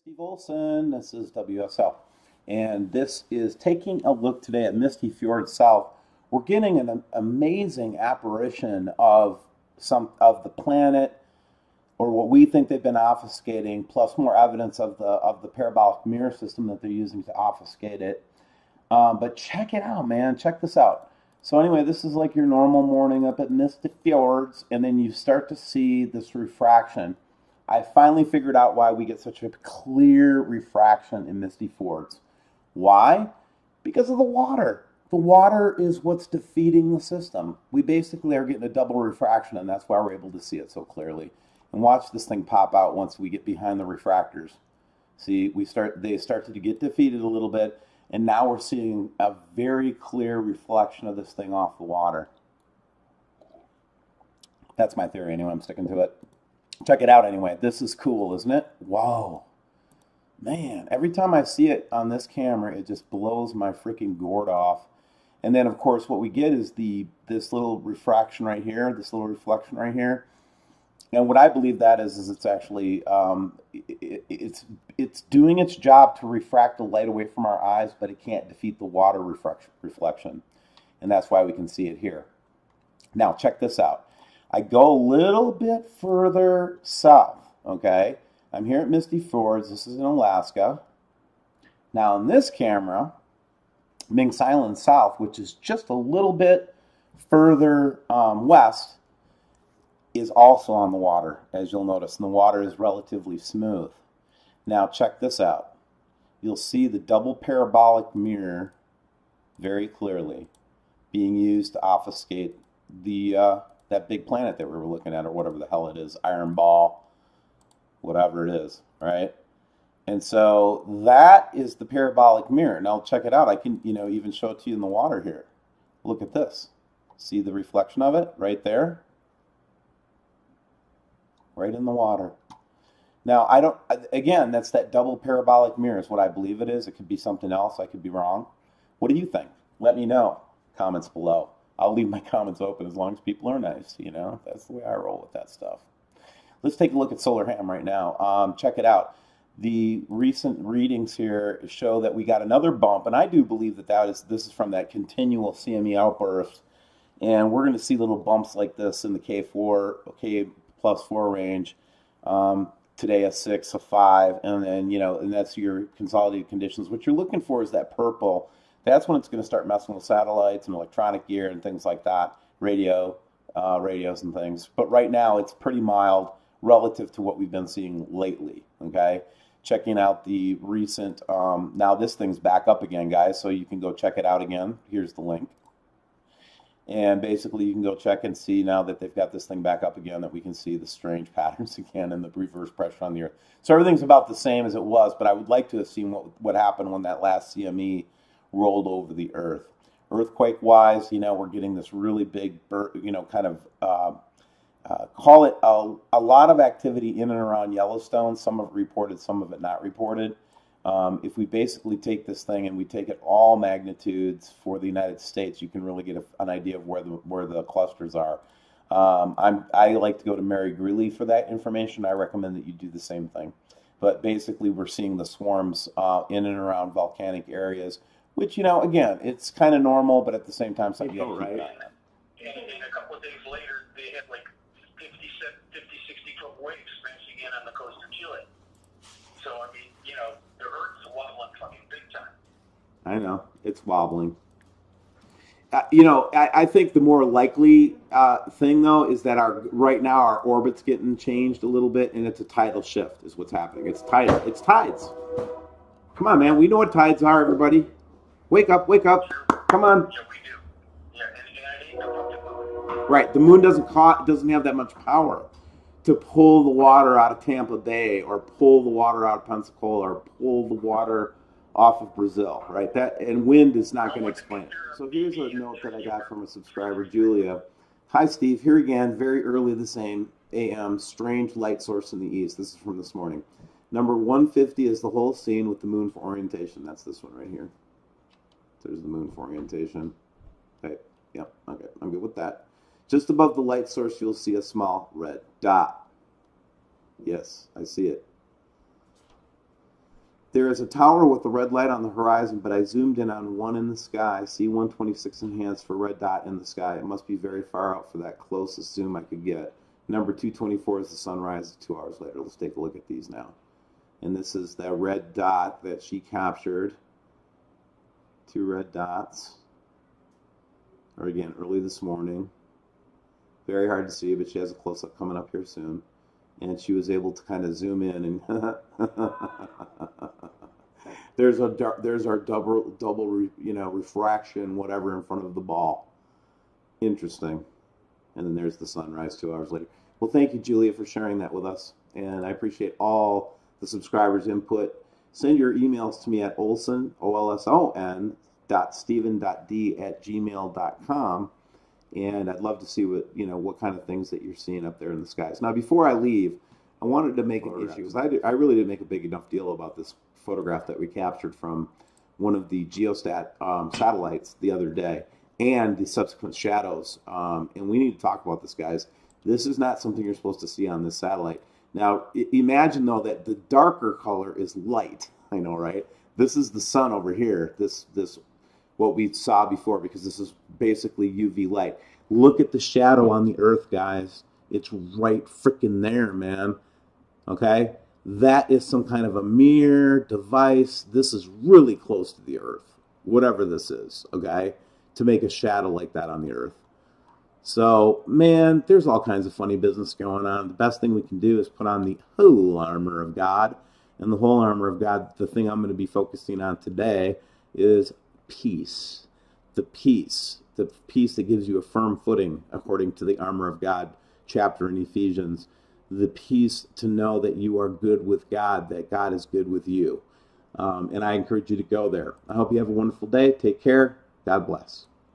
Steve Olson, this is WSL, and this is taking a look today at Misty Fjord South. We're getting an amazing apparition of some of the planet, or what we think they've been obfuscating, plus more evidence of the parabolic mirror system that they're using to obfuscate it. But check it out, man. Check this out. So anyway, this is like your normal morning up at Misty Fjords, and then you start to see this refraction. I finally figured out why we get such a clear refraction in Misty Fjords. Why? Because of the water. The water is what's defeating the system. We basically are getting a double refraction, and that's why we're able to see it so clearly. And watch this thing pop out once we get behind the refractors. See, they started to get defeated a little bit, and now we're seeing a very clear reflection of this thing off the water. That's my theory anyway, I'm sticking to it. Check it out anyway. This is cool, isn't it? Whoa. Man, every time I see it on this camera, it just blows my freaking gourd off. And then, of course, what we get is this little refraction right here, this little reflection right here. And what I believe that is it's actually, it's doing its job to refract the light away from our eyes, but it can't defeat the water reflection. And that's why we can see it here. Now, check this out. I go a little bit further south, okay? I'm here at Misty Fjords. This is in Alaska. Now, in this camera, Minks Island South, which is just a little bit further west, is also on the water, as you'll notice. And the water is relatively smooth. Now, check this out. You'll see the double parabolic mirror very clearly being used to obfuscate that big planet that we were looking at, or whatever the hell it is, iron ball, whatever it is, right? And so that is the parabolic mirror. Now check it out. I can, even show it to you in the water here. Look at this. See the reflection of it right there? Right in the water. Now, again, that's that double parabolic mirror is what I believe it is. It could be something else. I could be wrong. What do you think? Let me know. Comments below. I'll leave my comments open as long as people are nice, That's the way I roll with that stuff. Let's take a look at Solar Ham right now. Check it out. The recent readings here show that we got another bump, and I do believe this is from that continual CME outburst, and we're going to see little bumps like this in the K+4 range. Today a 6, a 5, and then, and that's your consolidated conditions. What you're looking for is that purple. That's when it's going to start messing with satellites and electronic gear and things like that, radios and things. But right now, it's pretty mild relative to what we've been seeing lately, okay? Checking out the recent, now this thing's back up again, guys, so you can go check it out again. Here's the link. And basically, you can go check and see now that they've got this thing back up again, that we can see the strange patterns again and the reverse pressure on the Earth. So everything's about the same as it was, but I would like to have seen what happened when that last CME rolled over the Earth. Earthquake-wise, we're getting this really big, kind of, call it a lot of activity in and around Yellowstone. Some of it reported, some of it not reported. If we basically take this thing and we take it all magnitudes for the United States, you can really get an idea of where the clusters are. I like to go to Mary Greeley for that information. I recommend that you do the same thing. But basically, we're seeing the swarms in and around volcanic areas, which, again, it's kind of normal, but at the same time, something you have to keep an eye on. And a couple of days later, they had like 50, 60-foot waves smashing in on the coast of Chile. So, I mean, the Earth's wobbling fucking big time. I know. It's wobbling. I think the more likely thing, though, is that right now our orbit's getting changed a little bit, and it's a tidal shift is what's happening. It's tidal. It's tides. Come on, man. We know what tides are, everybody. Wake up, wake up. Come on. Yeah, we do. Yeah, and I hate the fucking moon. Right. The moon doesn't have that much power to pull the water out of Tampa Bay, or pull the water out of Pensacola, or pull the water off of Brazil, right? And wind is not going to explain it. So here's a note that I got from a subscriber, Julia. Hi, Steve. Here again, very early the same a.m. Strange light source in the east. This is from this morning. Number 150 is the whole scene with the moon for orientation. That's this one right here. There's the moon for orientation. Okay, yep, okay, I'm good with that. Just above the light source, you'll see a small red dot. Yes, I see it. There is a tower with a red light on the horizon, but I zoomed in on one in the sky. C-126 enhanced for red dot in the sky. It must be very far out for that closest zoom I could get. Number 224 is the sunrise 2 hours later. Let's take a look at these now. And this is that red dot that she captured. 2 red dots. Or again, early this morning. Very hard to see, but she has a close-up coming up here soon. And she was able to kind of zoom in and there's our double refraction whatever in front of the ball. Interesting. And then there's the sunrise 2 hours later. Well, thank you, Julia, for sharing that with us, and I appreciate all the subscribers' input. Send your emails to me at olson, olson, .stephen.d@gmail.com, and I'd love to see what kind of things that you're seeing up there in the skies. Now, before I leave, I wanted to make an issue, because I really didn't make a big enough deal about this photograph that we captured from one of the geostat satellites the other day, and the subsequent shadows. And we need to talk about this, guys. This is not something you're supposed to see on this satellite. Now, imagine, though, that the darker color is light. I know, right? This is the sun over here. This what we saw before, because this is basically UV light. Look at the shadow on the Earth, guys. It's right freaking there, man. Okay? That is some kind of a mirror device. This is really close to the Earth, whatever this is, okay, to make a shadow like that on the Earth. So, man, there's all kinds of funny business going on. The best thing we can do is put on the whole armor of God. And the whole armor of God, the thing I'm going to be focusing on today is peace. The peace that gives you a firm footing, according to the armor of God chapter in Ephesians. The peace to know that you are good with God, that God is good with you. And I encourage you to go there. I hope you have a wonderful day. Take care. God bless.